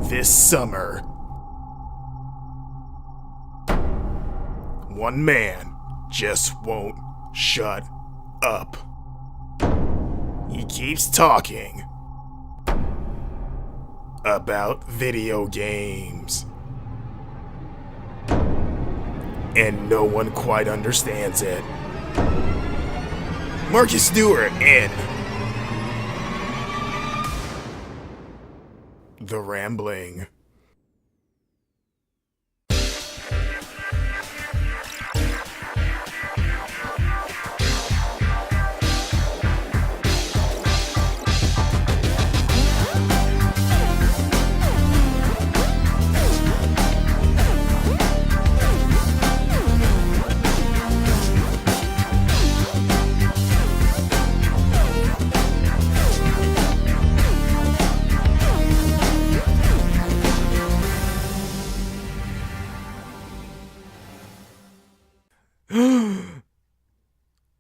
This summer, one man just won't shut up. He keeps talking about video games, and no one quite understands it. Marcus Stewart in The Rambling.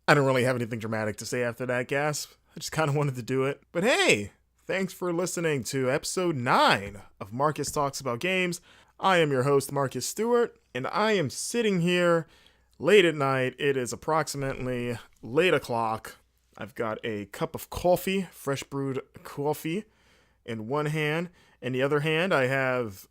I don't really have anything dramatic to say after that gasp. I just kind of wanted to do it. But hey, thanks for listening to episode 9 of Marcus Talks About Games. I am your host, Marcus Stewart, and I am sitting here late at night. It is approximately late o'clock. I've got a cup of coffee, fresh brewed coffee, in one hand. In the other hand, I have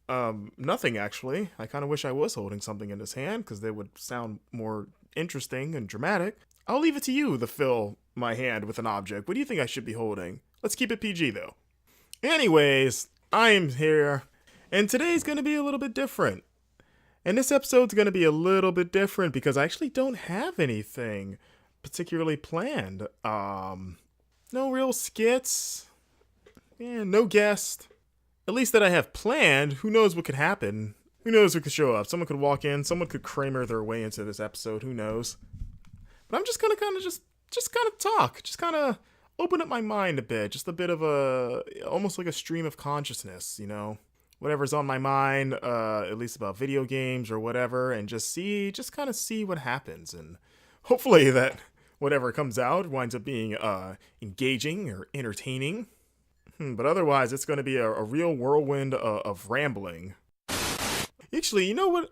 nothing, actually. I kind of wish I was holding something in this hand, because they would sound more interesting and dramatic. I'll leave it to you to fill my hand with an object. What do you think I should be holding? Let's keep it PG, though. Anyways, I am here, and today's going to be a little bit different. And this episode's going to be a little bit different because I actually don't have anything particularly planned. No real skits. No guest. At least that I have planned. Who knows what could happen? Who knows who could show up? Someone could walk in. Someone could Kramer their way into this episode. Who knows? But I'm just gonna kind of talk. Just kind of open up my mind a bit. Just a bit of almost like a stream of consciousness, you know? Whatever's on my mind, at least about video games or whatever, and just kind of see what happens. And hopefully that whatever comes out winds up being engaging or entertaining. But otherwise, it's going to be a real whirlwind of rambling. Actually, you know what?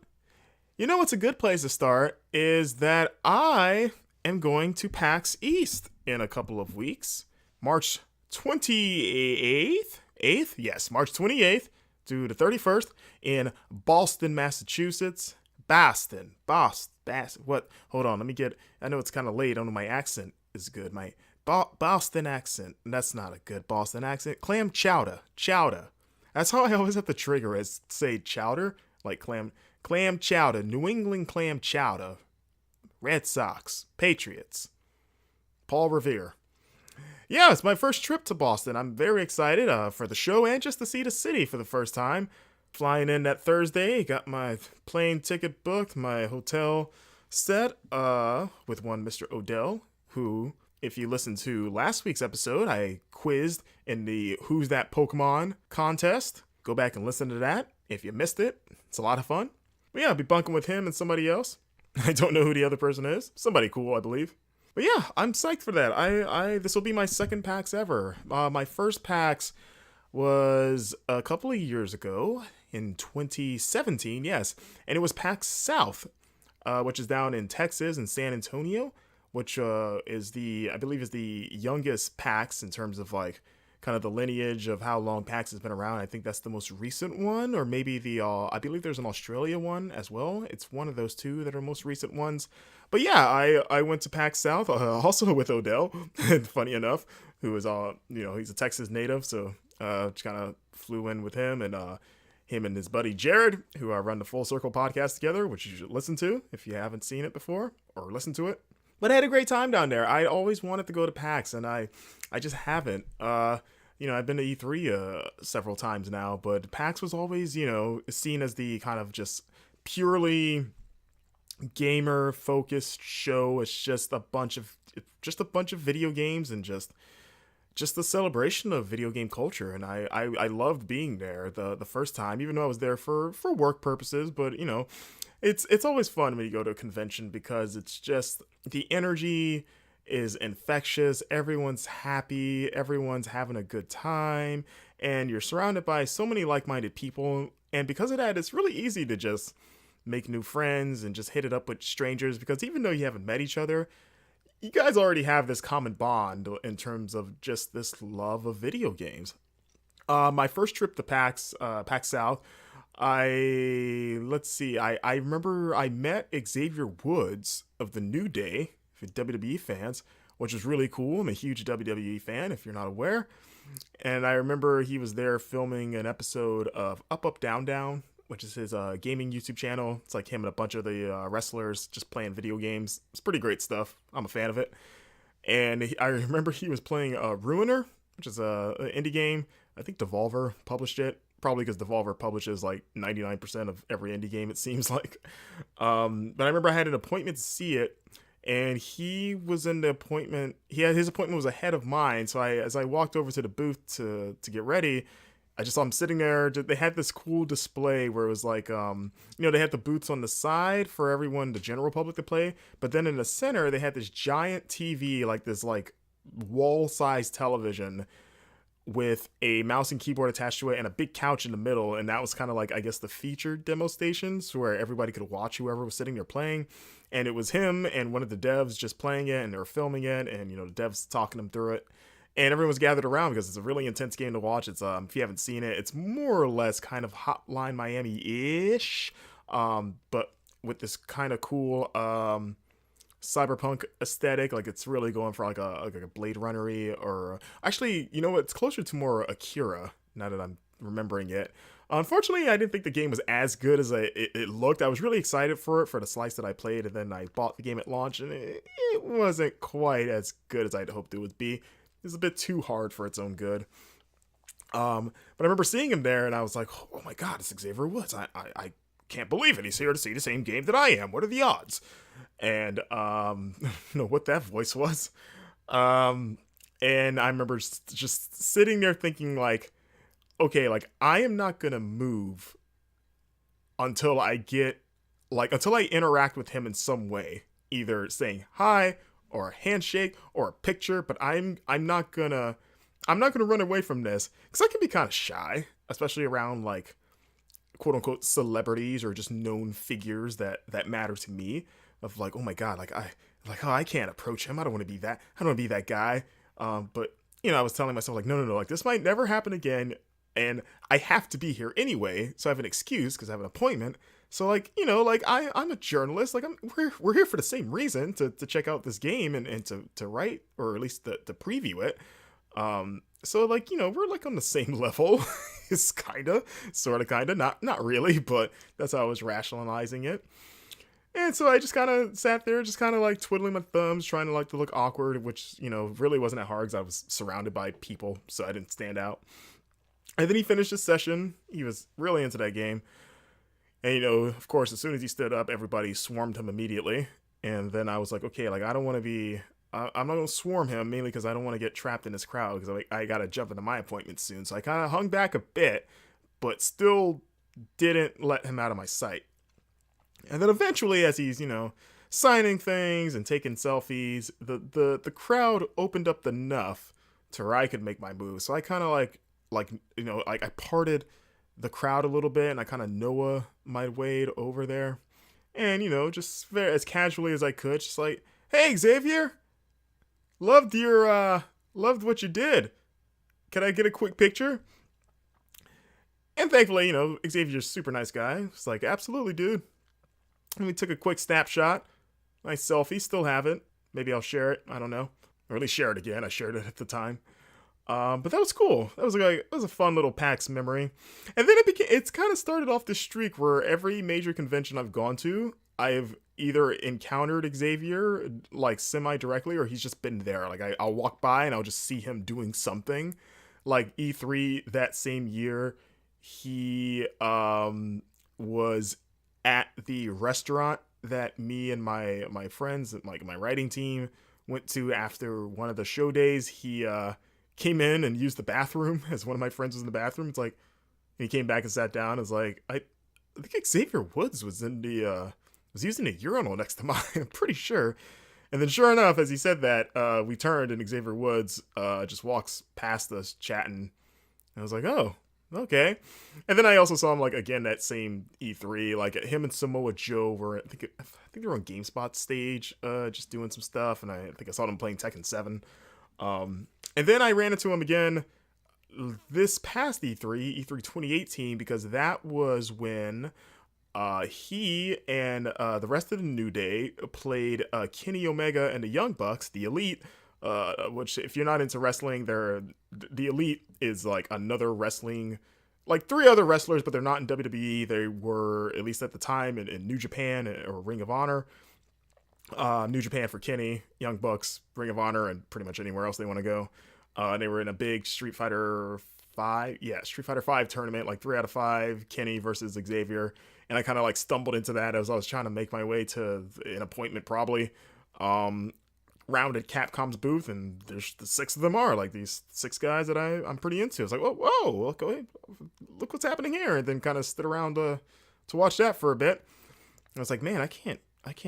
You know what's a good place to start is that I am going to PAX East in a couple of weeks. March 28th? 8th? Yes, March 28th to the 31st in Boston, Massachusetts. Boston. What? Hold on, I know it's kind of late. I don't know my accent is good. My Boston accent. That's not a good Boston accent. Clam chowder. Chowder. That's how I always have to trigger it. Say chowder. Like clam chowder. New England clam chowder. Red Sox. Patriots. Paul Revere. Yeah, it's my first trip to Boston. I'm very excited for the show and just to see the city for the first time. Flying in that Thursday. Got my plane ticket booked. My hotel set with one Mr. Odell, who, if you listened to last week's episode, I quizzed in the Who's That Pokemon contest. Go back and listen to that if you missed it. It's a lot of fun. But yeah, I'll be bunking with him and somebody else. I don't know who the other person is. Somebody cool, I believe. But yeah, I'm psyched for that. This will be my second PAX ever. My first PAX was a couple of years ago in 2017, yes. And it was PAX South, which is down in Texas in San Antonio, which is I believe is the youngest PAX in terms of like kind of the lineage of how long PAX has been around. I think that's the most recent one, or maybe I believe there's an Australia one as well. It's one of those two that are most recent ones. But yeah, I went to PAX South, also with Odell, funny enough, who is, he's a Texas native, so just kind of flew in with him, and him and his buddy Jared, who run the Full Circle podcast together, which you should listen to if you haven't seen it before, or listen to it. But I had a great time down there. I always wanted to go to PAX, and I just haven't. I've been to E3 several times now, but PAX was always, seen as the kind of just purely gamer-focused show. It's just a bunch of video games and just the celebration of video game culture. And I loved being there the first time, even though I was there for work purposes. But it's always fun when you go to a convention because it's just the energy is infectious. Everyone's happy, everyone's having a good time, and you're surrounded by so many like-minded people. And because of that, it's really easy to just make new friends and just hit it up with strangers, because even though you haven't met each other, you guys already have this common bond in terms of just this love of video games. My first trip to PAX South, I remember I met Xavier Woods of the New Day for WWE fans, which was really cool. I'm a huge WWE fan, if you're not aware. And I remember he was there filming an episode of Up Up Down Down, which is his gaming YouTube channel. It's like him and a bunch of the wrestlers just playing video games. It's pretty great stuff. I'm a fan of it. And I remember he was playing Ruiner, which is an indie game. I think Devolver published it. Probably because Devolver publishes like 99% of every indie game, it seems like. But I remember I had an appointment to see it, and he was in the appointment. His appointment was ahead of mine. So as I walked over to the booth to get ready, I just saw him sitting there. They had this cool display where it was like, they had the booths on the side for everyone, the general public, to play. But then in the center, they had this giant TV, like this like wall-sized television with a mouse and keyboard attached to it and a big couch in the middle. And that was kind of like, I guess, the featured demo stations where everybody could watch whoever was sitting there playing. And it was him and one of the devs just playing it, and they were filming it, and the devs talking them through it. And everyone was gathered around because it's a really intense game to watch. It's if you haven't seen it, it's more or less kind of Hotline Miami-ish, but with this kind of cool cyberpunk aesthetic. Like, it's really going for like a Blade Runner-y, or actually, it's closer to more Akira now that I'm remembering it. Unfortunately, I didn't think the game was as good as it looked. I was really excited for it, for the slice that I played, and then I bought the game at launch, and it wasn't quite as good as I'd hoped it would be. It's a bit too hard for its own good. But I remember seeing him there, and I was like, oh my god, it's Xavier Woods. I can't believe it. He's here to see the same game that I am. What are the odds? And I don't know what that voice was. And I remember just sitting there thinking, like, okay, like, I am not gonna move until I interact with him in some way, either saying hi or a handshake or a picture. But I'm not gonna run away from this, because I can be kind of shy, especially around like quote unquote celebrities or just known figures that matter to me. Of like, oh my god, I can't approach him. I don't want to be that. I don't want to be that guy. But I was telling myself, like, no, like, this might never happen again, and I have to be here anyway, so I have an excuse because I have an appointment. So, like, like, I'm a journalist. Like, we're here for the same reason, to check out this game and to write, or at least to preview it. So, like, we're like on the same level. It's sort of, not really, but that's how I was rationalizing it. And so I just kind of sat there, just kind of like twiddling my thumbs, trying to like to look awkward, which, really wasn't that hard because I was surrounded by people, so I didn't stand out. And then he finished his session. He was really into that game. And, of course, as soon as he stood up, everybody swarmed him immediately. And then I was like, okay, like, I don't want to be, I'm not going to swarm him, mainly because I don't want to get trapped in this crowd, because I got to jump into my appointment soon. So I kind of hung back a bit, but still didn't let him out of my sight. And then eventually, as he's, signing things and taking selfies, the crowd opened up enough to where I could make my move. So I kind of I parted the crowd a little bit, and I kind of Noah my way over there. And, just very, as casually as I could, just like, hey, Xavier, loved what you did. Can I get a quick picture? And thankfully, Xavier's a super nice guy. It's like, absolutely, dude. And we took a quick snapshot. Nice selfie. Still have it. Maybe I'll share it. I don't know. Or at least share it again. I shared it at the time. But that was cool. That was a fun little PAX memory. And then it's kind of started off this streak where every major convention I've gone to, I've either encountered Xavier, like, semi-directly, or he's just been there. Like, I'll walk by and I'll just see him doing something. Like, E3 that same year, he was at the restaurant that me and my friends, like my writing team, went to after one of the show days. He came in and used the bathroom as one of my friends was in the bathroom. It's like, and he came back and sat down. It's like, I think Xavier Woods was using a urinal next to mine. I'm pretty sure. And then sure enough, as he said that, we turned and Xavier Woods just walks past us chatting. And I was like, oh, okay. And then I also saw him like again that same E3, like him and Samoa Joe were I think they were on GameSpot stage, just doing some stuff, and I think I saw them playing Tekken 7. And then I ran into him again this past E3 2018, because that was when he and the rest of the New Day played Kenny Omega and the Young Bucks, the Elite. Which, if you're not into wrestling, the Elite is like another wrestling, like 3 other wrestlers, but they're not in WWE. They were, at least at the time, in New Japan or Ring of Honor. New Japan for Kenny, Young Bucks, Ring of Honor, and pretty much anywhere else they want to go. And they were in a big Street Fighter 5 tournament, like 3 out of 5, Kenny versus Xavier. And I kind of like stumbled into that as I was trying to make my way to an appointment, probably. Round at Capcom's booth, and there's the 6 of them are like these 6 guys that I'm pretty into. I was like, whoa, look what's happening here, and then kind of stood around to watch that for a bit. And I was like, man, I can't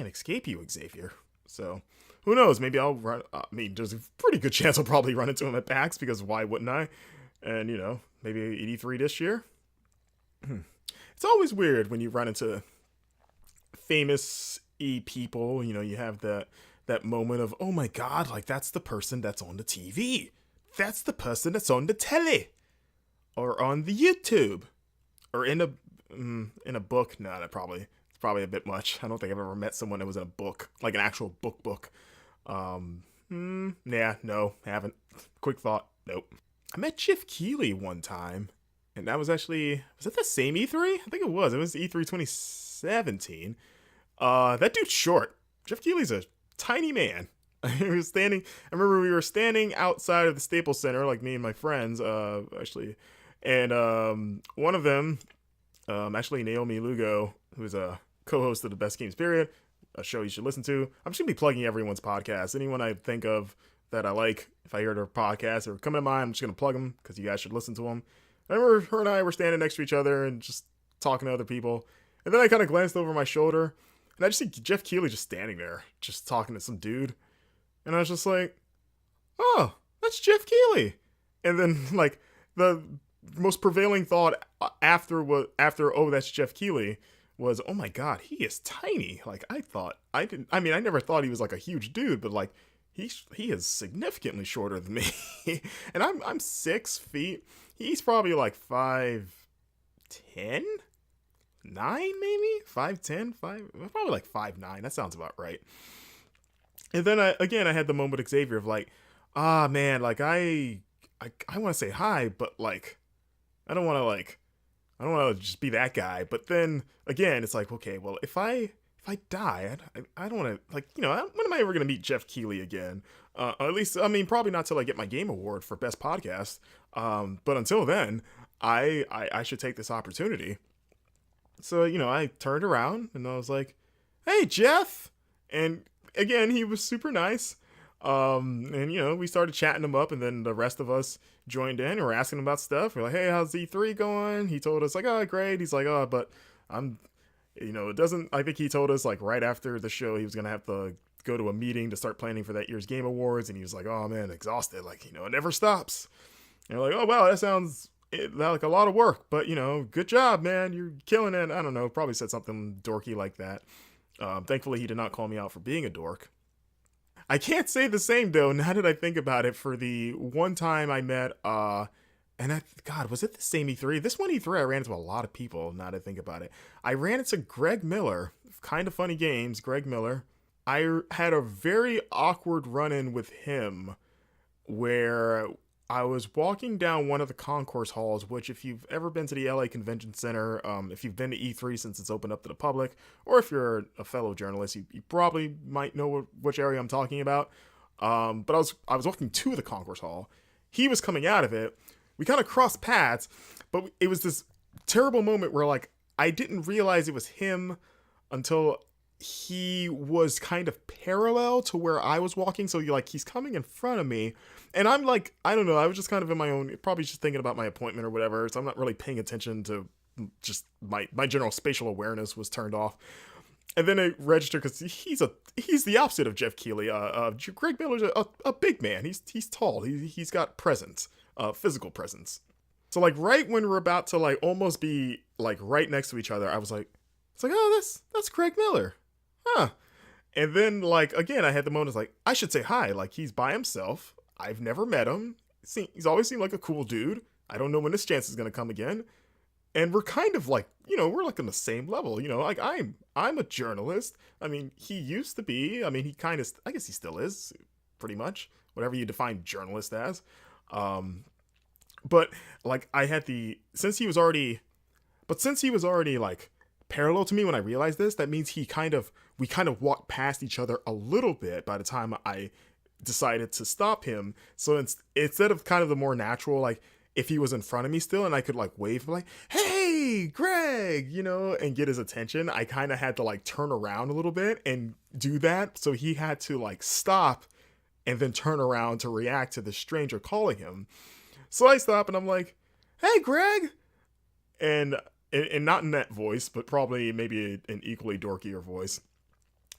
escape you, Xavier. So who knows? Maybe I'll run. There's a pretty good chance I'll probably run into him at PAX, because why wouldn't I? And maybe 83 this year. It's always weird when you run into famous people. You have that moment of, oh my god, like that's the person that's on the TV. That's the person that's on the telly. Or on the YouTube. Or in a book. No, it's probably a bit much. I don't think I've ever met someone that was in a book. Like an actual book. Yeah, no, haven't. Quick thought, nope. I met Jeff Keighley one time. And that was that the same E3? I think it was. It was E3 2017. That dude's short. Jeff Keighley's a tiny man. I remember we were standing outside of the Staples Center, like me and my friends, actually. And one of them, actually Naomi Lugo, who's a co-host of the Best Games Period, a show you should listen to. I'm just going to be plugging everyone's podcast. Anyone I think of that I like, if I hear their podcast or come to mind, I'm just going to plug them because you guys should listen to them. I remember her and I were standing next to each other and just talking to other people. And then I kind of glanced over my shoulder, and I just see Jeff Keighley just standing there, just talking to some dude. And I was just like, oh, that's Jeff Keighley. And then, like, the most prevailing thought after, oh, that's Jeff Keighley, was, oh my god, he is tiny. Like, I never thought he was, like, a huge dude, but, like, he is significantly shorter than me. And I'm 6 feet. He's probably, like, 5'10"? 9 maybe? 5'10", probably like 5'9". That sounds about right. And then I had the moment with Xavier of like, man, like I want to say hi, but like I don't want to just be that guy. But then again, it's like, okay, well, if I die, I don't want to, like, when am I ever going to meet Jeff Keighley again? At least, probably not till I get my game award for best podcast. But until then, I should take this opportunity. So, I turned around and I was like, hey, Jeff. And again, he was super nice. And, we started chatting him up, and then the rest of us joined in and we're asking him about stuff. We're like, hey, how's E3 going? He told us like, oh, great. He's like, oh, but I think he told us like right after the show, he was going to have to go to a meeting to start planning for that year's Game Awards. And he was like, oh man, exhausted. Like, it never stops. And we're like, oh, wow, that sounds like a lot of work, but good job, man. You're killing it. I don't know. Probably said something dorky like that. Thankfully, he did not call me out for being a dork. I can't say the same though. Now that I think about it, for the one time I met, God, was it the same E3? This one E3, I ran into a lot of people. Now that I think about it, I ran into Greg Miller, Kind of Funny Games. Greg Miller. I had a very awkward run-in with him, where I was walking down one of the concourse halls, which if you've ever been to the LA Convention Center, if you've been to E3 since it's opened up to the public, or if you're a fellow journalist, you probably might know which area I'm talking about. But I was walking to the concourse hall. He was coming out of it. We kind of crossed paths, but it was this terrible moment where like I didn't realize it was him until he was kind of parallel to where I was walking. So he's coming in front of me, and I'm like, I don't know, I was just kind of in my own, probably just thinking about my appointment or whatever. So I'm not really paying attention to, just my general spatial awareness was turned off. And then it registered because he's the opposite of Jeff Keighley. Greg Miller's a big man. He's tall. He's got presence, physical presence. So like right when we're about to like almost be like right next to each other, I was like, it's like, oh, that's Greg Miller, huh? And then like again, I had the moment like I should say hi. Like he's by himself. I've never met him. He's always seemed like a cool dude. I don't know when this chance is gonna come again. And we're kind of like, we're like on the same level, like I'm a journalist. I mean, he used to be. I mean, he kind of, I guess he still is, pretty much, whatever you define journalist as. But like I had since he was already like parallel to me when I realized this, that means we kind of walked past each other a little bit by the time I decided to stop him. So instead of kind of the more natural, like, if he was in front of me still and I could like wave like, hey, Greg, and get his attention, I kind of had to like turn around a little bit and do that. So he had to like stop and then turn around to react to the stranger calling him. So I stop and I'm like, hey, Greg. And not in that voice, but probably maybe an equally dorkier voice.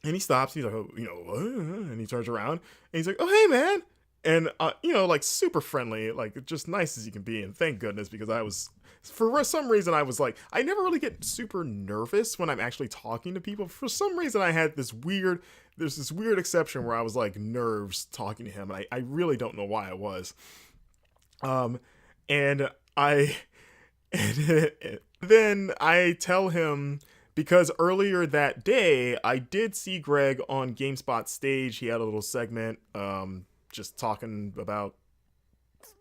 And he stops. He's like, oh, what? And he turns around and he's like, oh, hey, man. And, like super friendly, like just nice as you can be. And thank goodness, because for some reason, I was like, I never really get super nervous when I'm actually talking to people. For some reason, I had there's this weird exception where I was like nerves talking to him. And I really don't know why I was. And then I tell him, because earlier that day, I did see Greg on GameSpot stage. He had a little segment, just talking about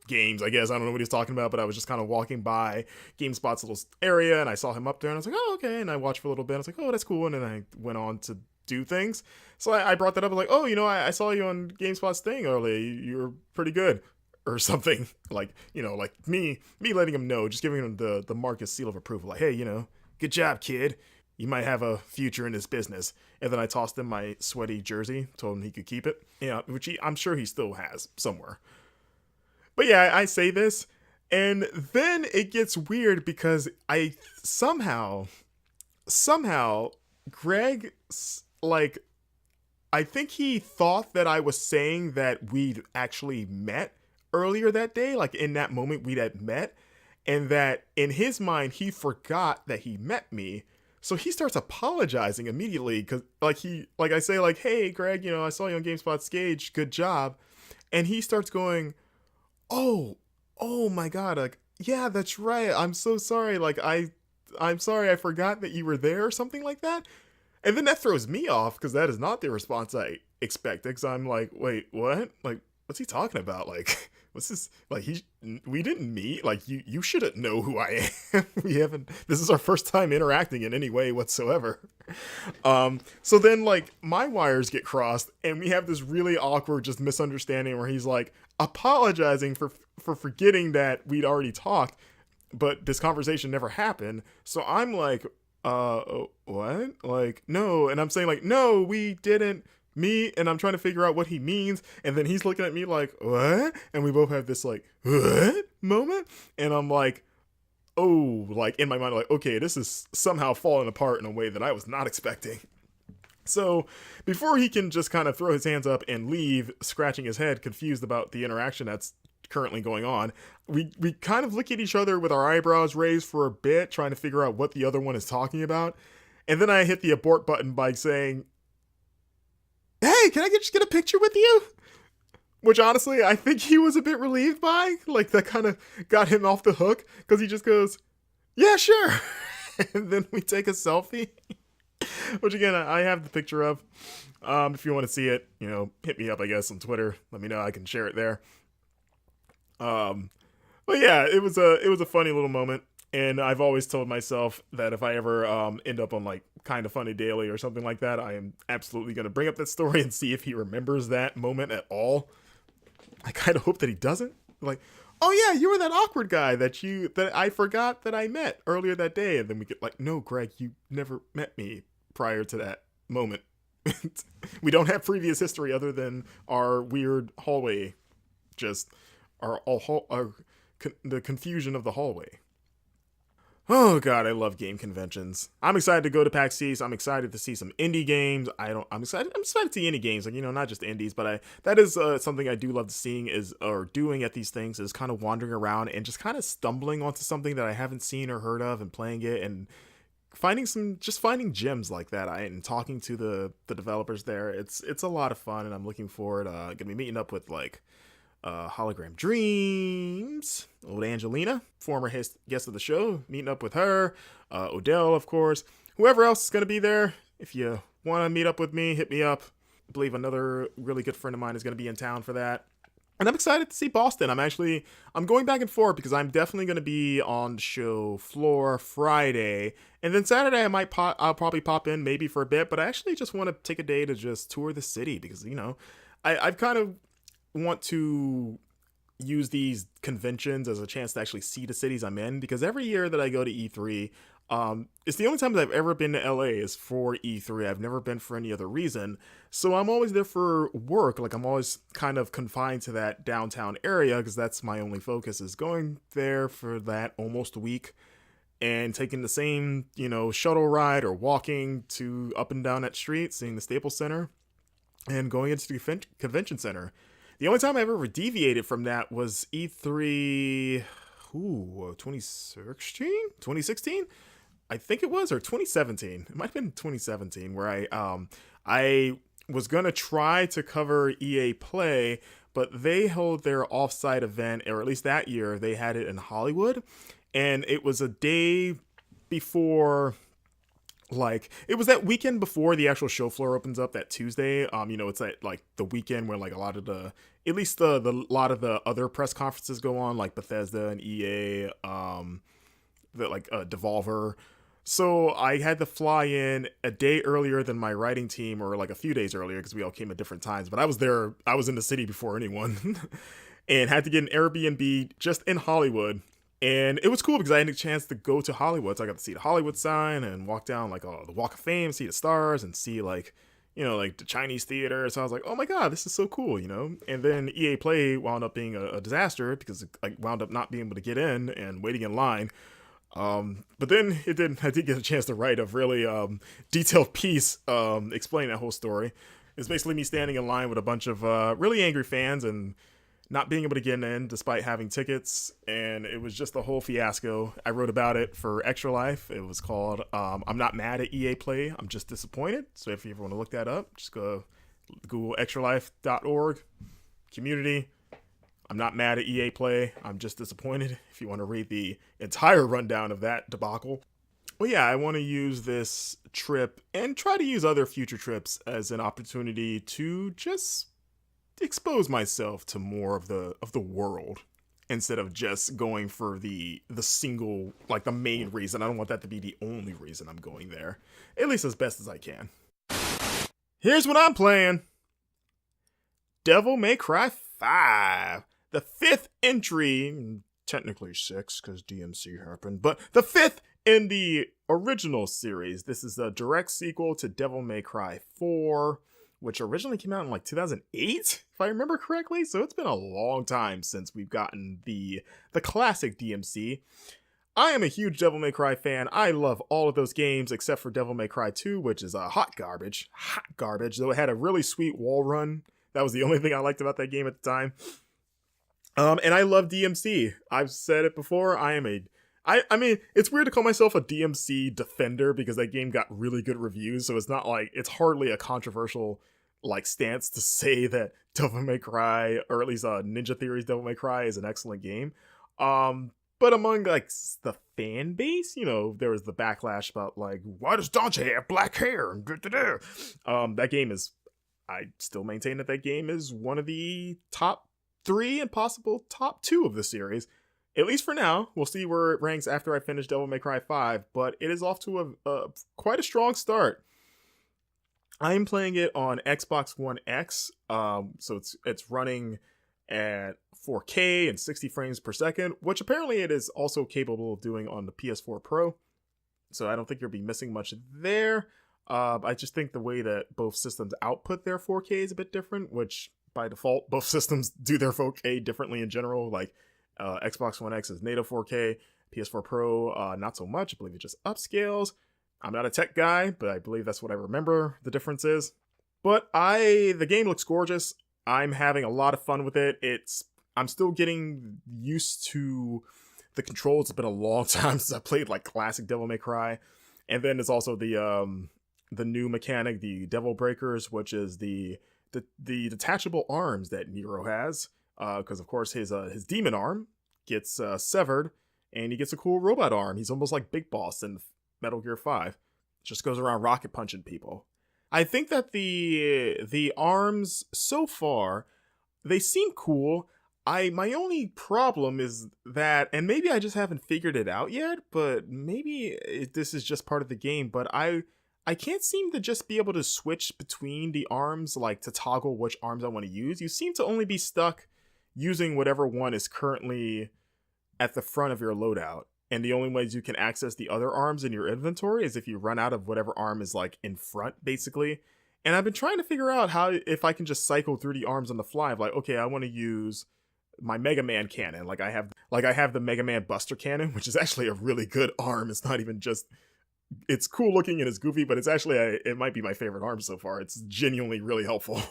games, I guess. I don't know what he's talking about, but I was just kind of walking by GameSpot's little area, and I saw him up there, and I was like, oh, okay. And I watched for a little bit. I was like, oh, that's cool. And then I went on to do things. So I brought that up. I was like, oh, I saw you on GameSpot's thing earlier. You were pretty good. Or something. Like, like me letting him know, just giving him the Marcus seal of approval. Like, hey, good job, kid. You might have a future in this business. And then I tossed him my sweaty jersey, told him he could keep it. Yeah, which I'm sure he still has somewhere. But yeah, I say this, and then it gets weird because I somehow, Greg, like, I think he thought that I was saying that we'd actually met earlier that day, like in that moment we'd had met, and that in his mind he forgot that he met me. So he starts apologizing immediately because like I say, like, hey, Greg, I saw you on GameSpot stage, good job. And he starts going, oh my God, like, yeah, that's right. I'm so sorry. Like, I'm sorry, I forgot that you were there or something like that. And then that throws me off because that is not the response I expected. Because I'm like, wait, what? Like, what's he talking about? Like, what's this? Like, we didn't meet. Like, you shouldn't know who I am. This is our first time interacting in any way whatsoever. So then, like, my wires get crossed and we have this really awkward just misunderstanding where he's like apologizing for forgetting that we'd already talked, but this conversation never happened. So I'm like, what? Like, no. And I'm saying like, no, we didn't meet. And I'm trying to figure out what he means. And then he's looking at me like, what? And we both have this like, what moment? And I'm like, oh, like in my mind, like, okay, this is somehow falling apart in a way that I was not expecting. So before he can just kind of throw his hands up and leave, scratching his head, confused about the interaction that's currently going on, we kind of look at each other with our eyebrows raised for a bit, trying to figure out what the other one is talking about. And then I hit the abort button by saying, hey, can I just get a picture with you? Which honestly, I think he was a bit relieved by. Like, that kind of got him off the hook, because he just goes, yeah, sure. And then we take a selfie. Which again, I have the picture of. If you want to see it, hit me up, I guess, on Twitter. Let me know. I can share it there. But yeah, it was a funny little moment. And I've always told myself that if I ever end up on like Kind of Funny Daily or something like that, I am absolutely going to bring up that story and see if he remembers that moment at all. I kind of hope that he doesn't. Like, oh yeah, you were that awkward guy that I forgot that I met earlier that day. And then we get like, no, Greg, you never met me prior to that moment. We don't have previous history other than our weird hallway, just the confusion of the hallway. Oh god, I love game conventions. I'm excited to go to PAX East. I'm excited to see some indie games. I'm excited. I'm excited to see indie games, like not just indies, but that is something I do love seeing is or doing at these things is kind of wandering around and just kind of stumbling onto something that I haven't seen or heard of and playing it and finding gems like that. And talking to the developers there. It's a lot of fun, and I'm looking forward. Gonna be meeting up with like Hologram Dreams, old Angelina, former guest of the show, meeting up with her, Odell, of course, whoever else is going to be there. If you want to meet up with me, hit me up. I believe another really good friend of mine is going to be in town for that. And I'm excited to see Boston. I'm going back and forth because I'm definitely going to be on the show floor Friday, and then Saturday I'll probably pop in maybe for a bit, but I actually just want to take a day to just tour the city because I've kind of want to use these conventions as a chance to actually see the cities I'm in, because every year that I go to E3, it's the only time that I've ever been to LA is for E3. I've never been for any other reason. So I'm always there for work. Like I'm always kind of confined to that downtown area because that's my only focus is going there for that almost a week and taking the same, shuttle ride or walking to up and down that street, seeing the Staples Center and going into the convention center. The only time I ever deviated from that was E3, 2016? 2016? I think it was, or 2017. It might have been 2017, where I was gonna try to cover EA Play, but they held their offsite event, or at least that year they had it in Hollywood, and it was a day before. Like it was that weekend before the actual show floor opens up that Tuesday. It's that like the weekend where like a lot of at least the lot of the other press conferences go on, like Bethesda and EA, Devolver. So I had to fly in a day earlier than my writing team, or like a few days earlier, because we all came at different times. But I was there. I was in the city before anyone, and had to get an Airbnb just in Hollywood. And it was cool because I had a chance to go to Hollywood. So I got to see the Hollywood sign and walk down like the Walk of Fame, see the stars, and see like the Chinese theater. So I was like, oh my god, this is so cool, And then EA Play wound up being a disaster because I wound up not being able to get in and waiting in line. But then I did get a chance to write a really detailed piece explaining that whole story. It's basically me standing in line with a bunch of really angry fans and not being able to get in despite having tickets, and it was just a whole fiasco. I wrote about it for Extra Life. It was called I'm Not Mad at EA Play, I'm Just Disappointed. So if you ever want to look that up, just go Google extralife.org community. I'm not mad at EA Play, I'm just disappointed, if you want to read the entire rundown of that debacle. Well, yeah, I want to use this trip and try to use other future trips as an opportunity to just expose myself to more of the world instead of just going for the single, like the main reason. I don't want that to be the only reason I'm going there, at least as best as I can. Here's what I'm playing: Devil May Cry 5, the 5th entry, technically 6 because DMC happened, but the 5th in the original series. This is a direct sequel to Devil May Cry 4, which originally came out in like 2008, if I remember correctly. So it's been a long time since we've gotten the classic DMC. I am a huge Devil May Cry fan. I love all of those games except for Devil May Cry 2, which is hot garbage, though it had a really sweet wall run. That was the only thing I liked about that game at the time. And I love DMC. I've said it before. I mean, it's weird to call myself a DMC defender because that game got really good reviews. So it's not like, it's hardly a controversial like stance to say that Devil May Cry, or at least Ninja Theory's Devil May Cry, is an excellent game. But among like the fan base, there was the backlash about like, why does Dante have black hair? That game is, I still maintain that game is one of the top 3 and possible top 2 of the series. At least for now. We'll see where it ranks after I finish Devil May Cry 5, but it is off to a quite a strong start. I am playing it on Xbox One X, so it's running at 4K and 60 frames per second, which apparently it is also capable of doing on the PS4 Pro. So I don't think you'll be missing much there. I just think the way that both systems output their 4K is a bit different, which by default, both systems do their 4K differently in general. Like Xbox One X is native 4K, PS4 Pro, not so much. I believe it just upscales. I'm not a tech guy, but I believe that's what I remember the difference is. But the game looks gorgeous. I'm having a lot of fun with it. I'm still getting used to the controls. It's been a long time since I played like classic Devil May Cry. And then there's also the new mechanic, the Devil Breakers, which is the detachable arms that Nero has. Because of course his demon arm gets severed, and he gets a cool robot arm. He's almost like Big Boss in Metal Gear 5. Just goes around rocket punching people. I think that the arms so far, they seem cool. My only problem is that, and maybe I just haven't figured it out yet, but maybe this is just part of the game, but I can't seem to just be able to switch between the arms, like to toggle which arms I want to use. You seem to only be stuck using whatever one is currently at the front of your loadout. And the only ways you can access the other arms in your inventory is if you run out of whatever arm is like in front, basically. And I've been trying to figure out if I can just cycle through the arms on the fly of like, okay, I want to use my Mega Man cannon. Like I have the Mega Man Buster cannon, which is actually a really good arm. It's not even just, it's cool looking and it's goofy, but it's actually, it might be my favorite arm so far. It's genuinely really helpful.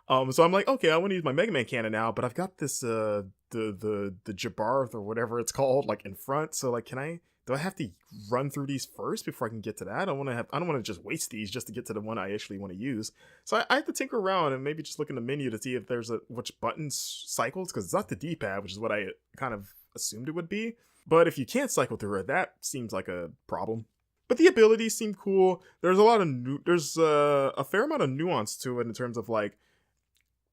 So I'm like, okay, I want to use my Mega Man cannon now, but I've got this, the Jabarth or whatever it's called, like in front. So like, do I have to run through these first before I can get to that? I don't want to just waste these just to get to the one I actually want to use. So I have to tinker around and maybe just look in the menu to see if there's which buttons cycles, because it's not the D-pad, which is what I kind of assumed it would be. But if you can't cycle through it, that seems like a problem. But the abilities seem cool. There's a fair amount of nuance to it in terms of like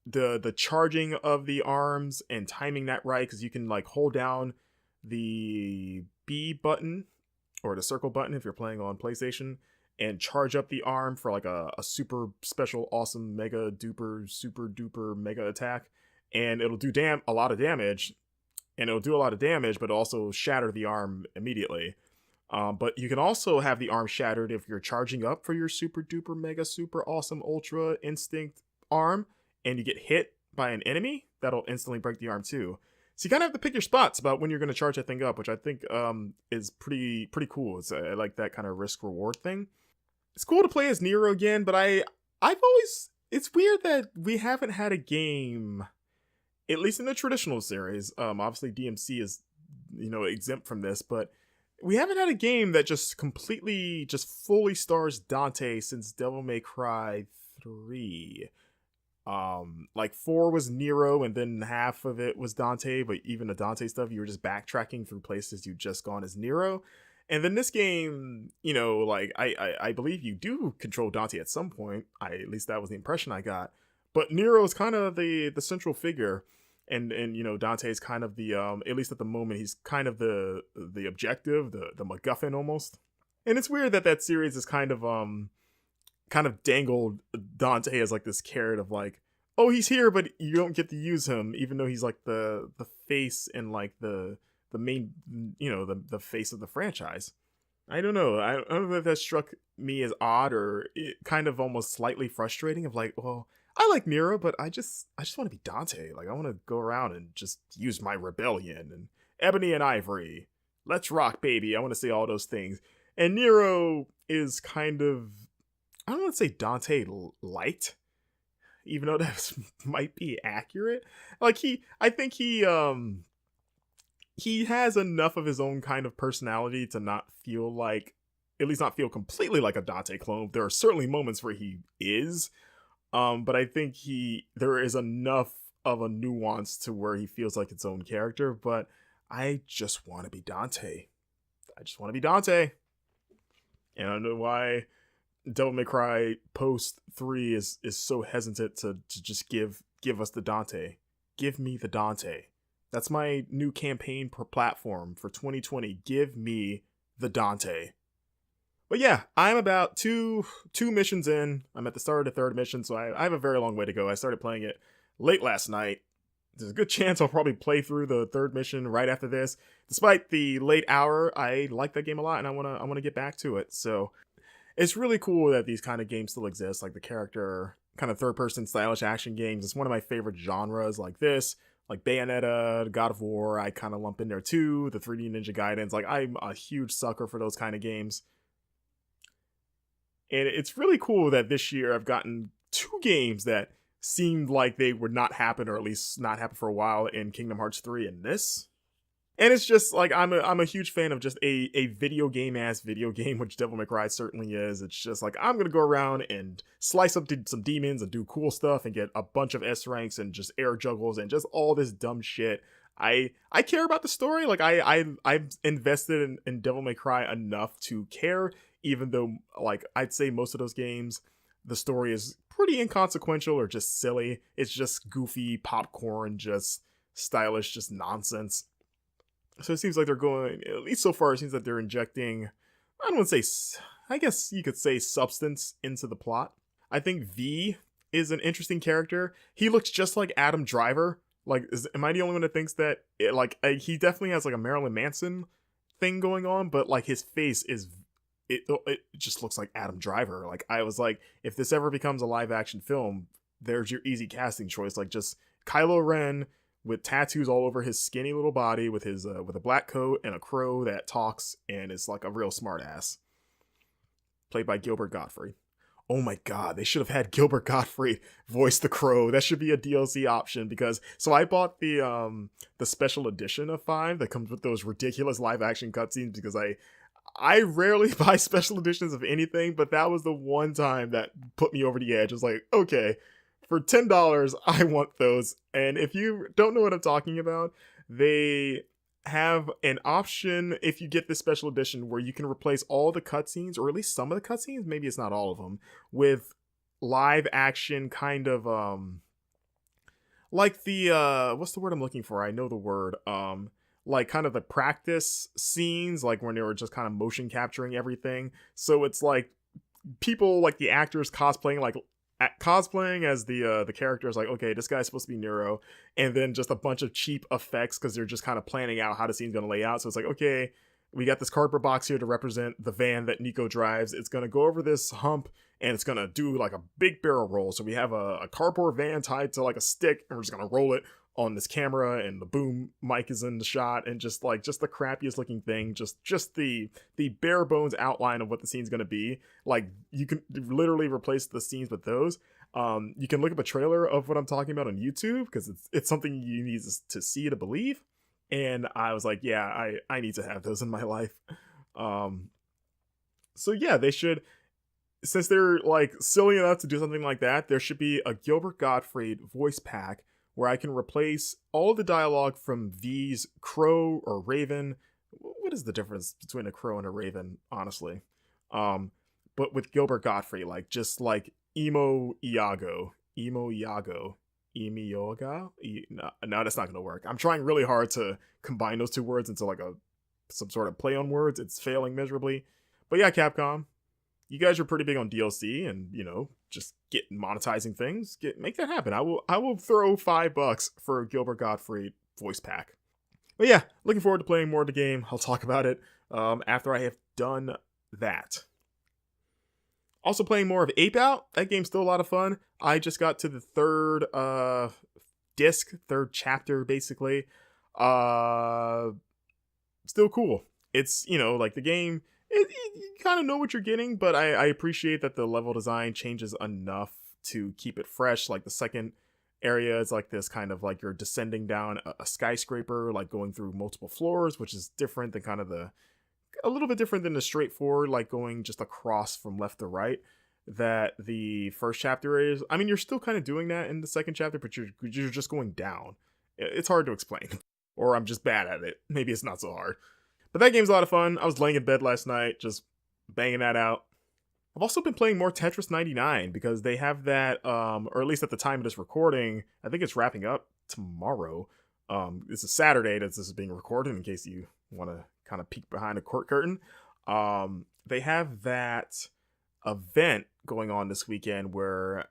the charging of the arms and timing that right, because you can like hold down the B button or the circle button if you're playing on PlayStation and charge up the arm for like a super special awesome mega duper super duper mega attack, and it'll do a lot of damage, but also shatter the arm immediately. But you can also have the arm shattered if you're charging up for your super duper mega super awesome ultra instinct arm and you get hit by an enemy, that'll instantly break the arm too. So you kind of have to pick your spots about when you're going to charge that thing up, which I think is pretty cool. I like that kind of risk reward thing. It's cool to play as Nero again, but it's weird that we haven't had a game, at least in the traditional series. Obviously DMC is, exempt from this, but we haven't had a game that just fully stars Dante since Devil May Cry 3. Like 4 was Nero and then half of it was Dante, but even the Dante stuff, you were just backtracking through places you'd just gone as Nero. And then this game, like I believe you do control Dante at some point. At least that was the impression I got. But Nero is kind of the central figure, and Dante is kind of the at least at the moment he's kind of the objective, the MacGuffin almost. And it's weird that series is kind of dangled Dante as like this carrot of like, oh, he's here, but you don't get to use him, even though he's like the face and like the main, the face of the franchise. I don't know. I don't know if that struck me as odd or it kind of almost slightly frustrating of like, well, I like Nero, but I just want to be Dante. Like I want to go around and just use my rebellion and ebony and ivory. Let's rock, baby. I want to say all those things. And Nero is kind of, I don't want to say Dante light, even though that might be accurate. Like I think he has enough of his own kind of personality to not feel completely like a Dante clone. There are certainly moments where he is, but I think there is enough of a nuance to where he feels like its own character. But I just want to be Dante. And I don't know why Devil May Cry post 3 is so hesitant to just give us the Dante. Give me the Dante. That's my new campaign per platform for 2020. Give me the Dante. But yeah, I'm about two missions in. I'm at the start of the third mission, so I have a very long way to go. I started playing it late last night. There's a good chance I'll probably play through the third mission right after this. Despite the late hour, I like that game a lot, and I wanna get back to it. So it's really cool that these kind of games still exist, like the character kind of third-person stylish action games. It's one of my favorite genres, like this, Like Bayonetta, God of War, I kind of lump in there too. The 3D Ninja Gaidens, like I'm a huge sucker for those kind of games. And it's really cool that this year I've gotten 2 games that seemed like they would not happen, or at least not happen for a while, in Kingdom Hearts 3 and this. And it's just like I'm a huge fan of just a video game ass video game, which Devil May Cry certainly is. It's just like I'm gonna go around and slice up some demons and do cool stuff and get a bunch of S ranks and just air juggles and just all this dumb shit. I care about the story. Like I've invested in Devil May Cry enough to care, even though like I'd say most of those games, the story is pretty inconsequential or just silly. It's just goofy popcorn, just stylish, just nonsense. So it seems like they're going, at least so far, it seems like they're injecting, I don't want to say, I guess you could say substance into the plot. I think V is an interesting character. He looks just like Adam Driver. Like, am I the only one that thinks that? He definitely has like a Marilyn Manson thing going on, but like his face is, it just looks like Adam Driver. Like, I was like, if this ever becomes a live action film, there's your easy casting choice. Like, just Kylo Ren with tattoos all over his skinny little body, with his with a black coat and a crow that talks and is like a real smart ass. Played by Gilbert Gottfried. Oh my god, they should have had Gilbert Gottfried voice the crow. That should be a DLC option, because so I bought the special edition of 5 that comes with those ridiculous live action cutscenes, because I rarely buy special editions of anything, but that was the one time that put me over the edge. It's like, okay, for $10, I want those. And if you don't know what I'm talking about, they have an option if you get this special edition where you can replace all the cutscenes, or at least some of the cutscenes, maybe it's not all of them, with live action kind of like the what's the word I'm looking for? I know the word. Like kind of the practice scenes, like when they were just kind of motion capturing everything. So it's like people, like the actors cosplaying as the characters, like, okay, this guy's supposed to be Nero, and then just a bunch of cheap effects because they're just kind of planning out how the scene's going to lay out. So it's like, okay, we got this cardboard box here to represent the van that Nico drives. It's going to go over this hump and it's going to do like a big barrel roll. So we have a cardboard van tied to like a stick, and we're just going to roll it on this camera, and the boom mic is in the shot, and just the crappiest looking thing, just the bare bones outline of what the scene's going to be. Like, you can literally replace the scenes with those. You can look up a trailer of what I'm talking about on YouTube, because it's something you need to see to believe. And I was like, yeah, I need to have those in my life. So yeah, they should, since they're like silly enough to do something like that, there should be a Gilbert Gottfried voice pack where I can replace all the dialogue from V's crow or raven. What is the difference between a crow and a raven, honestly? But with Gilbert Gottfried, like, just like emo Iago. No, that's not gonna work. I'm trying really hard to combine those two words into like some sort of play on words. It's failing miserably. But yeah, Capcom, you guys are pretty big on DLC and, just monetizing things. Make that happen. I will throw $5 for a Gilbert Gottfried voice pack. But yeah, looking forward to playing more of the game. I'll talk about it after I have done that. Also playing more of Ape Out. That game's still a lot of fun. I just got to the third chapter, basically. Still cool. It's, like the game, you kind of know what you're getting, but I appreciate that the level design changes enough to keep it fresh. Like the second area is like this kind of like you're descending down a skyscraper, like going through multiple floors, which is different than a little bit different than the straightforward, like going just across from left to right that the first chapter is. I mean, you're still kind of doing that in the second chapter, but you're just going down. It's hard to explain, or I'm just bad at it. Maybe it's not so hard. But that game's a lot of fun. I was laying in bed last night, just banging that out. I've also been playing more Tetris 99 because they have that, or at least at the time of this recording, I think it's wrapping up tomorrow. This is Saturday that this is being recorded, in case you want to kind of peek behind the court curtain. They have that event going on this weekend where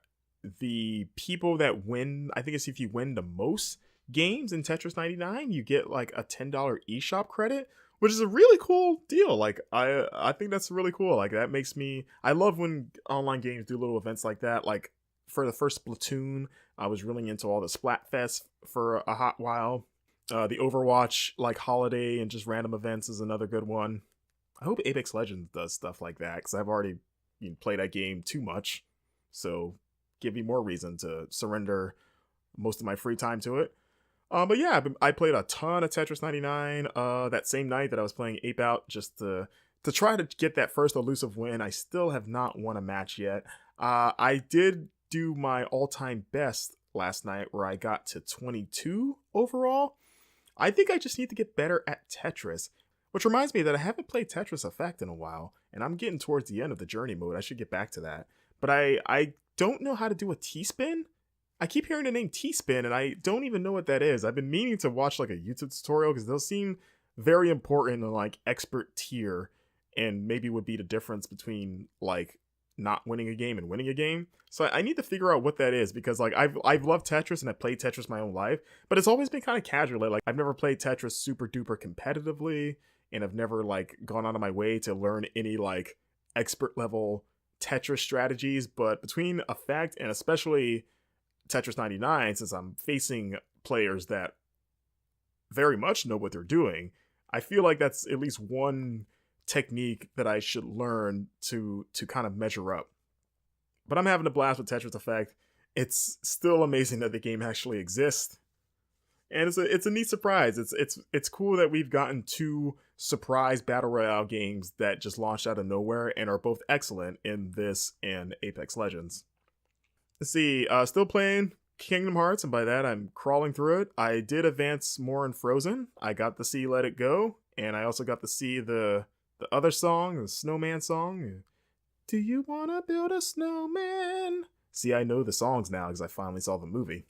the people that win, I think it's if you win the most games in Tetris 99, you get like a $10 eShop credit, which is a really cool deal. Like, I think that's really cool. Like, that makes me, I love when online games do little events like that. Like, for the first Splatoon. I was really into all the Splatfest for a hot while. The Overwatch like holiday and just random events is another good one. I hope Apex Legends does stuff like that because I've already played that game too much. So give me more reason to surrender most of my free time to it. But yeah, I played a ton of Tetris 99 that same night that I was playing Ape Out just to try to get that first elusive win. I still have not won a match yet. I did do my all-time best last night where I got to 22 overall. I think I just need to get better at Tetris, which reminds me that I haven't played Tetris Effect in a while, and I'm getting towards the end of the journey mode. I should get back to that. But I don't know how to do a T-spin. I keep hearing the name T-spin, and I don't even know what that is. I've been meaning to watch like a YouTube tutorial because those seem very important in like expert tier, and maybe would be the difference between like not winning a game and winning a game. So I need to figure out what that is because like I've loved Tetris and I've played Tetris my own life, but it's always been kind of casual. Like I've never played Tetris super duper competitively, and I've never like gone out of my way to learn any like expert level Tetris strategies. But between Effect and especially Tetris 99, since I'm facing players that very much know what they're doing, I feel like that's at least one technique that I should learn to kind of measure up. But I'm having a blast with Tetris Effect. It's still amazing that the game actually exists, and it's a neat surprise. It's cool that we've gotten two surprise battle royale games that just launched out of nowhere and are both excellent in this and Apex Legends. Let's see, still playing Kingdom Hearts, and by that I'm crawling through it. I did advance more in Frozen. I got to see Let It Go, and I also got to see the other song, the Snowman song. Do you wanna build a snowman? See, I know the songs now because I finally saw the movie.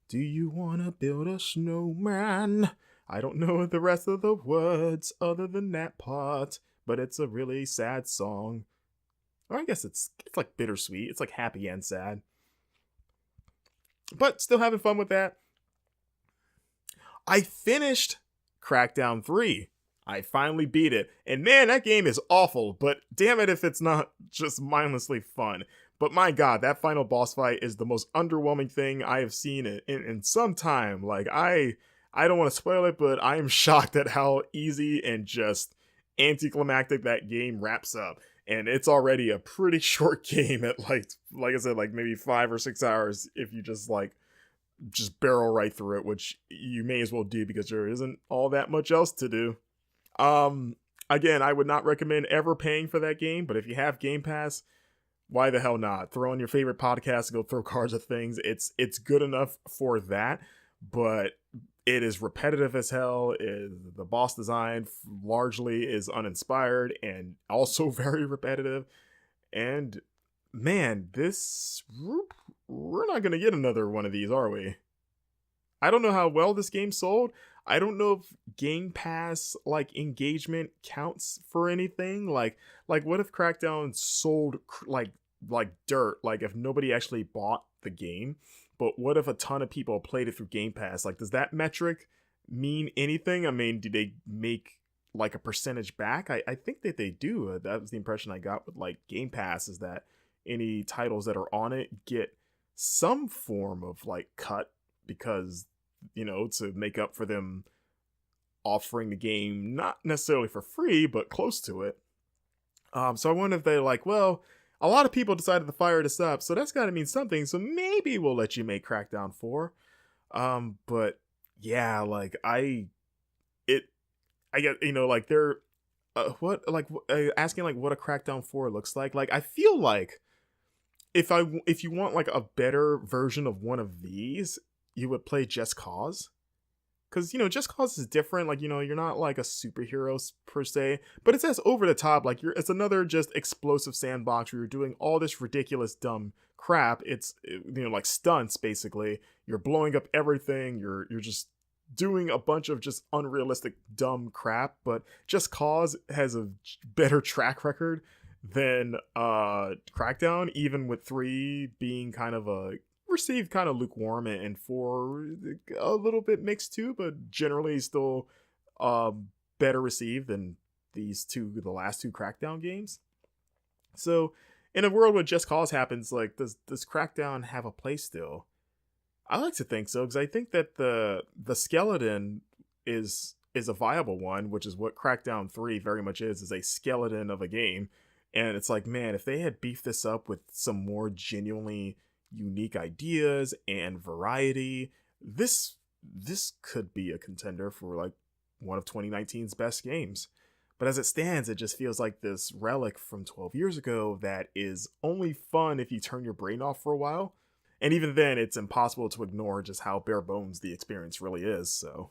Do you wanna build a snowman? I don't know the rest of the words other than that part, but it's a really sad song. Or I guess it's like bittersweet. It's like happy and sad. But still having fun with that. I finished Crackdown 3. I finally beat it. And man, that game is awful, but damn it if it's not just mindlessly fun. But my god, that final boss fight is the most underwhelming thing I have seen in some time. Like, I don't want to spoil it, but I am shocked at how easy and just anticlimactic that game wraps up. And it's already a pretty short game at like I said, like maybe 5 or 6 hours if you just barrel right through it, which you may as well do because there isn't all that much else to do. Again, I would not recommend ever paying for that game, but if you have Game Pass, why the hell not? Throw on your favorite podcast and go throw cards at things. It's good enough for that, but it is repetitive as hell. The boss design largely is uninspired and also very repetitive. And man, we're not going to get another one of these, are we? I don't know how well this game sold. I don't know if Game Pass like engagement counts for anything. Like what if Crackdown sold like dirt? Like if nobody actually bought the game, but what if a ton of people played it through Game Pass? Like, does that metric mean anything? I mean, do they make like a percentage back? I think that they do. That was the impression I got with like Game Pass, is that any titles that are on it get some form of like cut because, to make up for them offering the game not necessarily for free, but close to it. So I wonder if they're like, well, a lot of people decided to fire this up, so that's got to mean something. So maybe we'll let you make Crackdown 4. But yeah, like I get, like they're asking like what a Crackdown 4 looks like. Like I feel like if you want like a better version of one of these, you would play Just Cause. Because, Just Cause is different. Like, you're not like a superhero per se, but it's as over the top. Like, it's another just explosive sandbox where you're doing all this ridiculous, dumb crap. It's, like stunts, basically. You're blowing up everything. You're just doing a bunch of just unrealistic, dumb crap. But Just Cause has a better track record than Crackdown, even with 3 being kind of received kind of lukewarm, and 4 a little bit mixed too, but generally still better received than the last two Crackdown games. So in a world where Just Cause happens, like, does Crackdown have a place still? I like to think so, because I think that the skeleton is a viable one, which is what Crackdown 3 very much is a skeleton of a game. And it's like, man, if they had beefed this up with some more genuinely unique ideas and variety, this could be a contender for like one of 2019's best games. But as it stands, it just feels like this relic from 12 years ago that is only fun if you turn your brain off for a while. And even then, it's impossible to ignore just how bare bones the experience really is. So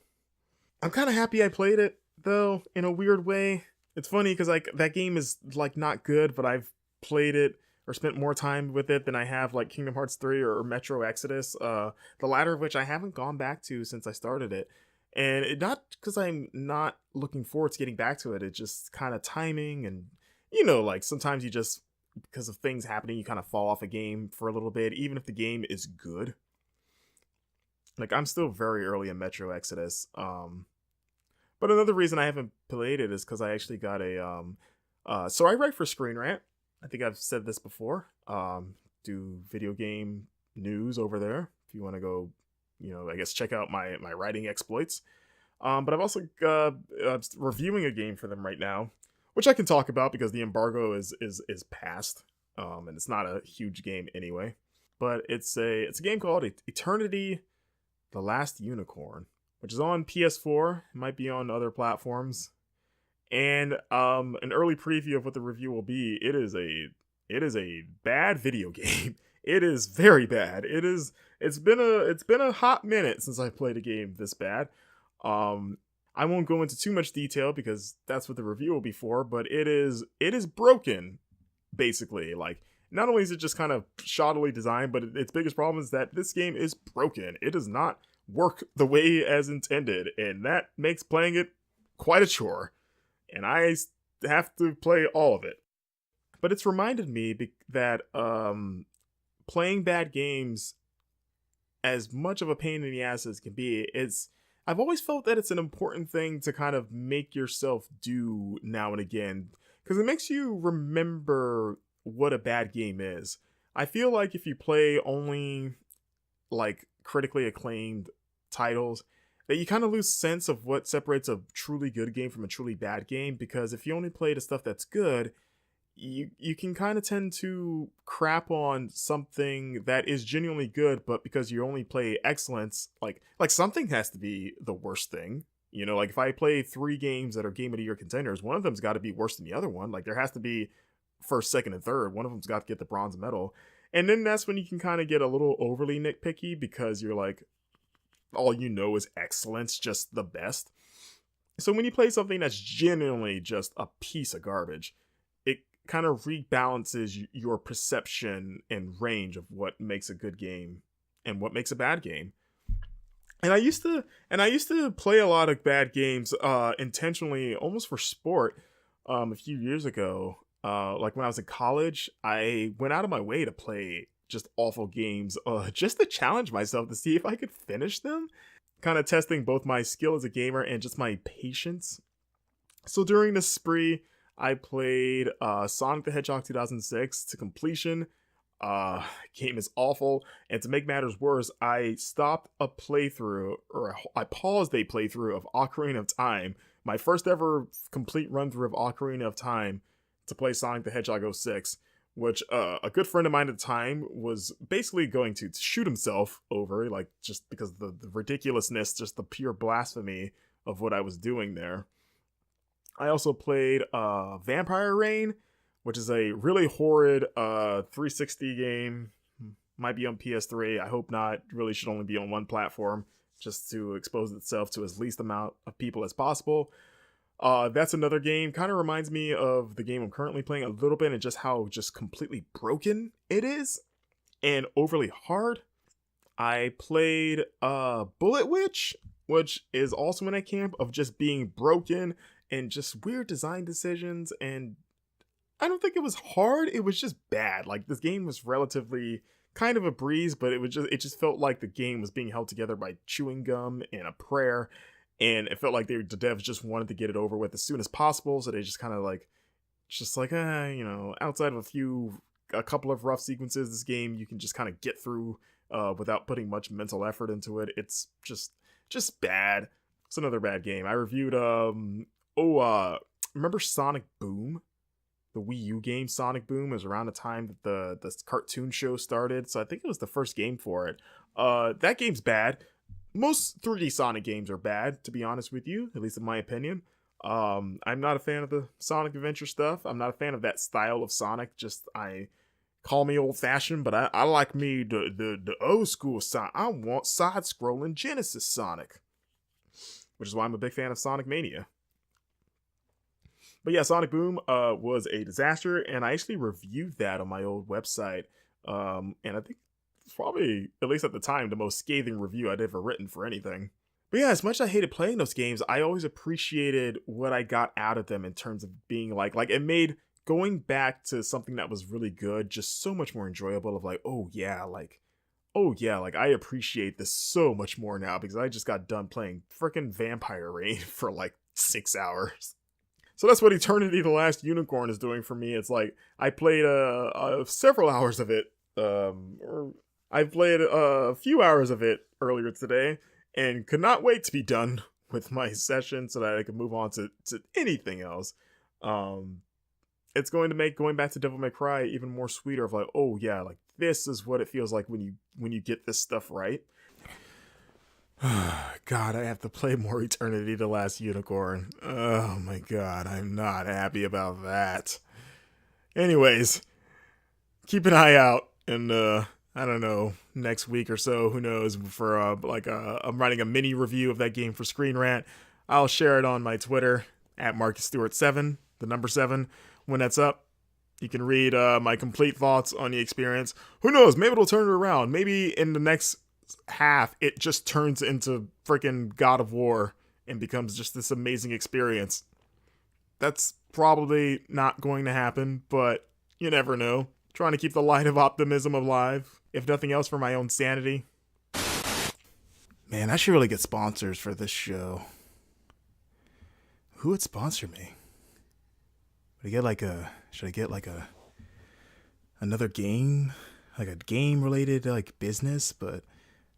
I'm kind of happy I played it, though, in a weird way. It's funny because like that game is like not good, but I've played it or spent more time with it than I have like Kingdom Hearts 3 or Metro Exodus, the latter of which I haven't gone back to since I started it. And not because I'm not looking forward to getting back to it. It's just kind of timing and, like sometimes you just, because of things happening, you kind of fall off a game for a little bit, even if the game is good. Like I'm still very early in Metro Exodus. But another reason I haven't played it is because I actually got so I write for Screen Rant. I think I've said this before. Do video game news over there. If you want to go, I guess check out my writing exploits. But I'm also reviewing a game for them right now, which I can talk about because the embargo is past, and it's not a huge game anyway. But it's a game called Eternity: The Last Unicorn, which is on PS4. It might be on other platforms. And an early preview of what the review will be. It is a bad video game. It is very bad. It's been a hot minute since I played a game this bad. I won't go into too much detail because that's what the review will be for, but it is broken, basically. Like, not only is it just kind of shoddily designed, but its biggest problem is that this game is broken. It does not work the way as intended, and that makes playing it quite a chore. And I have to play all of it. But it's reminded me that playing bad games, as much of a pain in the ass as it can be, I've always felt that it's an important thing to kind of make yourself do now and again, because it makes you remember what a bad game is. I feel like if you play only like critically acclaimed titles, that you kind of lose sense of what separates a truly good game from a truly bad game, because if you only play the stuff that's good, you can kind of tend to crap on something that is genuinely good, but because you only play excellence, like something has to be the worst thing. Like if I play 3 games that are Game of the Year contenders, one of them's got to be worse than the other one. Like there has to be first, second, and third. One of them's got to get the bronze medal. And then that's when you can kind of get a little overly nitpicky because you're like, all is excellence, just the best. So when you play something that's genuinely just a piece of garbage, it kind of rebalances your perception and range of what makes a good game and what makes a bad game. And I used to play a lot of bad games intentionally, almost for sport. A few years ago, like when I was in college, I went out of my way to play just awful games, just to challenge myself to see if I could finish them, kind of testing both my skill as a gamer and just my patience. So during this spree, I played Sonic the Hedgehog 2006 to completion. Game is awful, and to make matters worse, I stopped a playthrough, or I paused a playthrough of Ocarina of Time, my first ever complete run through of Ocarina of Time, to play Sonic the Hedgehog 06, which a good friend of mine at the time was basically going to shoot himself over, like just because of the ridiculousness, just the pure blasphemy of what I was doing there. I also played Vampire Reign, which is a really horrid 360 game. Might be on PS3. I hope not. Really should only be on one platform, just to expose itself to as least amount of people as possible. That's another game. Kind of reminds me of the game I'm currently playing a little bit, and just how just completely broken it is and overly hard. I played Bullet Witch, which is also in a camp of just being broken and just weird design decisions, and I don't think it was hard, it was just bad. Like, this game was relatively kind of a breeze, but it just felt like the game was being held together by chewing gum and a prayer, and it felt like the devs just wanted to get it over with as soon as possible, so they just kind of outside of a few a couple of rough sequences. This game you can just kind of get through without putting much mental effort into it. It's just bad. It's another bad game. I reviewed remember Sonic Boom? The Wii U game Sonic Boom was around the time that the cartoon show started, so I think it was the first game for it. That game's bad. Most 3D Sonic games are bad, to be honest with you, at least in my opinion. I'm not a fan of the Sonic Adventure stuff. I'm not a fan of that style of Sonic. Call me old-fashioned, but I like me the old school Sonic. I want side-scrolling Genesis Sonic, which is why I'm a big fan of Sonic Mania. But yeah, Sonic Boom was a disaster, and I actually reviewed that on my old website. And I think it's probably, at least at the time, the most scathing review I'd ever written for anything. But yeah, as much as I hated playing those games, I always appreciated what I got out of them in terms of being like it made going back to something that was really good just so much more enjoyable. Of I appreciate this so much more now because I just got done playing freaking Vampire Rain for like 6 hours. So that's what Eternity the Last Unicorn is doing for me. It's like I played several hours of it. I played a few hours of it earlier today and could not wait to be done with my session so that I could move on to anything else. It's going to make going back to Devil May Cry even more sweeter. Of like, oh yeah, like this is what it feels like when you get this stuff right. God, I have to play more Eternity the Last Unicorn. Oh my god, I'm not happy about that. Anyways, keep an eye out, and I don't know, next week or so, who knows, for I'm writing a mini review of that game for Screen Rant. I'll share it on my Twitter at MarcusStewart7, the number 7. When that's up, you can read my complete thoughts on the experience. Who knows, maybe it'll turn it around. Maybe in the next half it just turns into freaking God of War and becomes just this amazing experience. That's probably not going to happen, but you never know. Trying to keep the light of optimism alive, if nothing else for my own sanity. Man, I should really get sponsors for this show. Who would sponsor me? Should I get another game? Like a game related business, but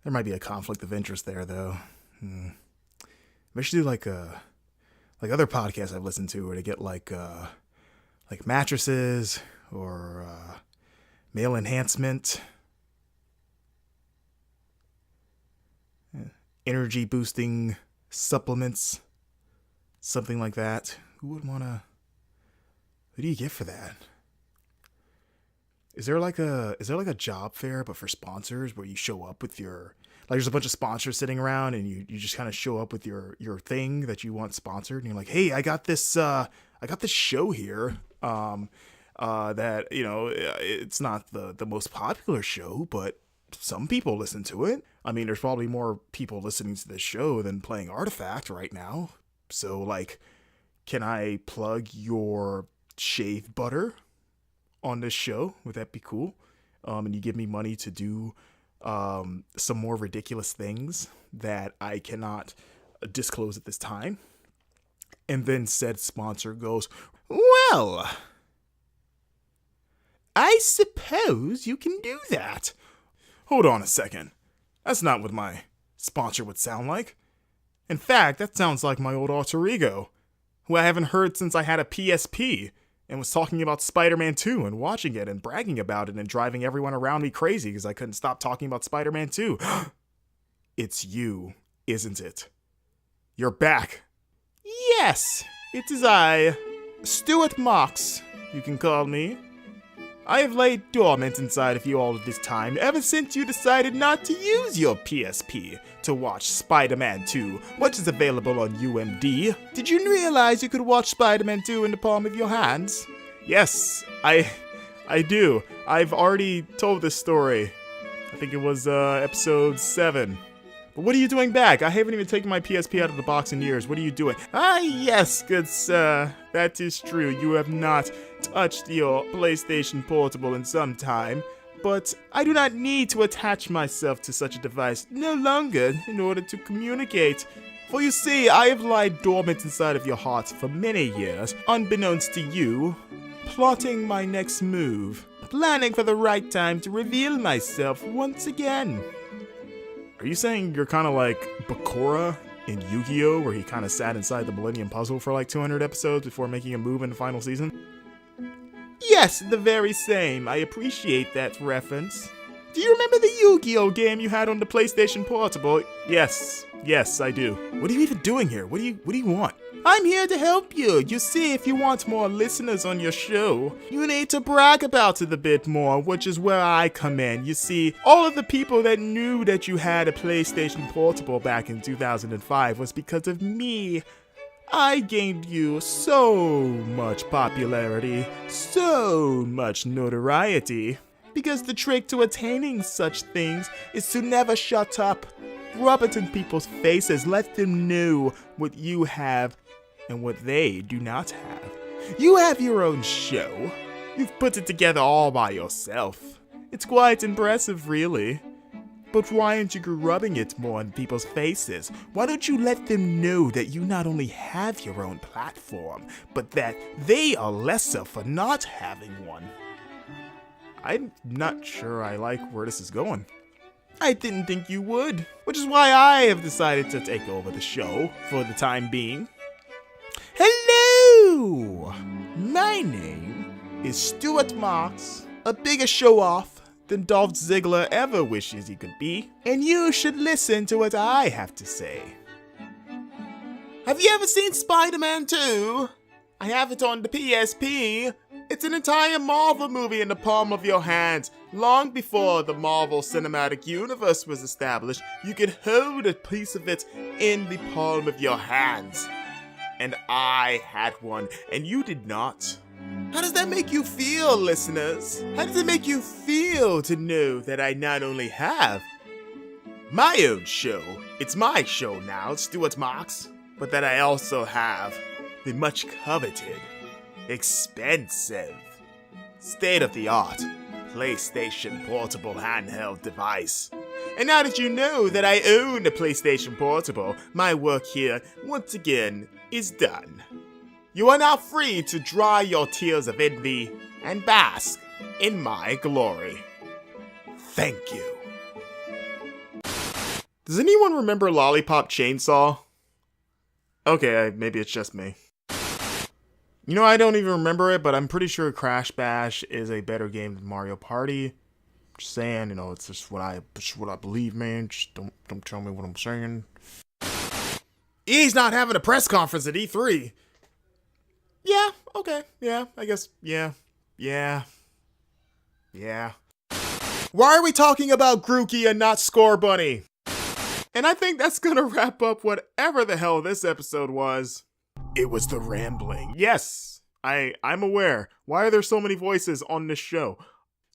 there might be a conflict of interest there though. I should do like other podcasts I've listened to where they get like mattresses or male enhancement, energy boosting supplements, something like that. Who do you get for that? Is there like a job fair but for sponsors where you show up with your, there's a bunch of sponsors sitting around and you just kind of show up with your thing that you want sponsored and you're like, hey, I got this show here that, it's not the most popular show, but some people listen to it. I mean, there's probably more people listening to this show than playing Artifact right now. So can I plug your shave butter on this show? Would that be cool? And you give me money to do some more ridiculous things that I cannot disclose at this time. And then said sponsor goes, well, I suppose you can do that. Hold on a second. That's not what my sponsor would sound like. In fact, that sounds like my old alter ego, who I haven't heard since I had a PSP and was talking about Spider-Man 2 and watching it and bragging about it and driving everyone around me crazy because I couldn't stop talking about Spider-Man 2. It's you, isn't it? You're back. Yes, it is I, Stuart Marks, you can call me. I have laid dormant inside of you all of this time, ever since you decided not to use your PSP to watch Spider-Man 2, which is available on UMD. Did you realize you could watch Spider-Man 2 in the palm of your hands? Yes, I do. I've already told this story. I think it was episode 7. But what are you doing back? I haven't even taken my PSP out of the box in years. What are you doing? Ah, yes, good sir. That is true. You have not touched your PlayStation Portable in some time. But I do not need to attach myself to such a device no longer in order to communicate. For you see, I have lied dormant inside of your heart for many years, unbeknownst to you, plotting my next move. planning for the right time to reveal myself once again. Are you saying you're kind of like Bakura in Yu-Gi-Oh, where he kind of sat inside the Millennium Puzzle for like 200 episodes before making a move in the final season? Yes, the very same. I appreciate that reference. Do you remember the Yu-Gi-Oh game you had on the PlayStation Portable? Yes, I do. What are you even doing here? What do you want? I'm here to help you. You see, if you want more listeners on your show, you need to brag about it a bit more, which is where I come in. You see, all of the people that knew that you had a PlayStation Portable back in 2005 was because of me. I gained you so much popularity, so much notoriety, because the trick to attaining such things is to never shut up. Rub it in people's faces, let them know what you have and what they do not have. You have your own show. You've put it together all by yourself. It's quite impressive, really. But why aren't you rubbing it more in people's faces? Why don't you let them know that you not only have your own platform, but that they are lesser for not having one? I'm not sure I like where this is going. I didn't think you would, which is why I have decided to take over the show for the time being. Hello! My name is Stuart Marks, a bigger show-off than Dolph Ziggler ever wishes he could be, and you should listen to what I have to say. Have you ever seen Spider-Man 2? I have it on the PSP. It's an entire Marvel movie in the palm of your hand. Long before the Marvel Cinematic Universe was established, you could hold a piece of it in the palm of your hands. And I had one, and you did not. How does that make you feel, listeners? How does it make you feel to know that I not only have my own show, it's my show now, Stuart Marks, but that I also have the much coveted, expensive, state-of-the-art PlayStation Portable handheld device? And now that you know that I own a PlayStation Portable, my work here, once again, is done. You are now free to dry your tears of envy and bask in my glory. Thank you. Does anyone remember Lollipop Chainsaw? Okay, maybe it's just me. You know, I don't even remember it, but I'm pretty sure Crash Bash is a better game than Mario Party. Just saying, you know, it's just what I believe, man. Just don't tell me what I'm saying. EA's not having a press conference at E3. Yeah, okay, yeah, I guess, yeah. Why are we talking about Grookey and not Score Bunny? And I think that's gonna wrap up whatever the hell this episode was. It was the rambling. Yes, I'm aware. Why are there so many voices on this show?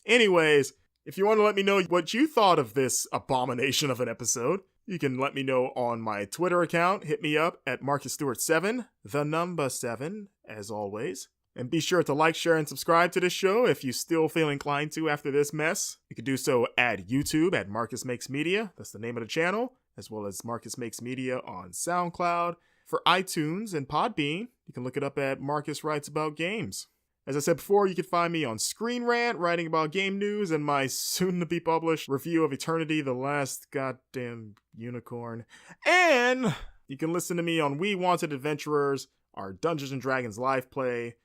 Anyways, if you want to let me know what you thought of this abomination of an episode, you can let me know on my Twitter account. Hit me up at MarcusStewart7, the number 7, as always. And be sure to like, share, and subscribe to this show if you still feel inclined to after this mess. You can do so at YouTube at Marcus Makes Media. That's the name of the channel, as well as Marcus Makes Media on SoundCloud. For iTunes and Podbean, you can look it up at Marcus Writes About Games. As I said before, you can find me on Screen Rant, writing about game news, and my soon-to-be-published review of Eternity, the Last Goddamn Unicorn. And you can listen to me on We Wanted Adventurers, our Dungeons & Dragons live play,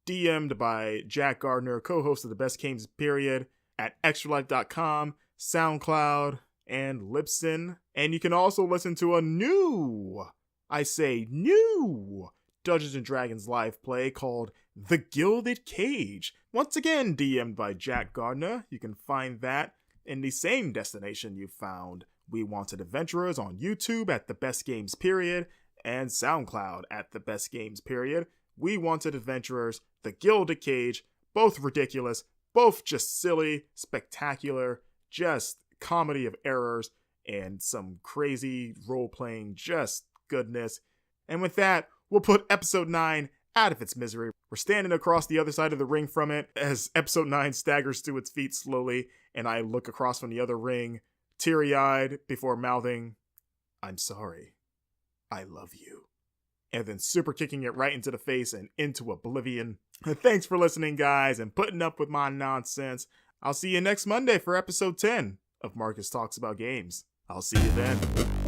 DM'd by Jack Gardner, co-host of The Best Games Period, at extralife.com, SoundCloud, and Libsyn. And you can also listen to a new Dungeons & Dragons live play called The Gilded Cage. Once again, DM'd by Jack Gardner. You can find that in the same destination you found We Wanted Adventurers on YouTube at The Best Games Period and SoundCloud at The Best Games Period. We Wanted Adventurers, The Gilded Cage, both ridiculous, both just silly, spectacular, just comedy of errors, and some crazy role-playing just goodness. And with that, we'll put episode 9 out of its misery. We're standing across the other side of the ring from it as episode 9 staggers to its feet slowly, and I look across from the other ring, teary-eyed, before mouthing, "I'm sorry. I love you." And then super kicking it right into the face and into oblivion. Thanks for listening, guys, and putting up with my nonsense. I'll see you next Monday for episode 10 of Marcus Talks About Games. I'll see you then.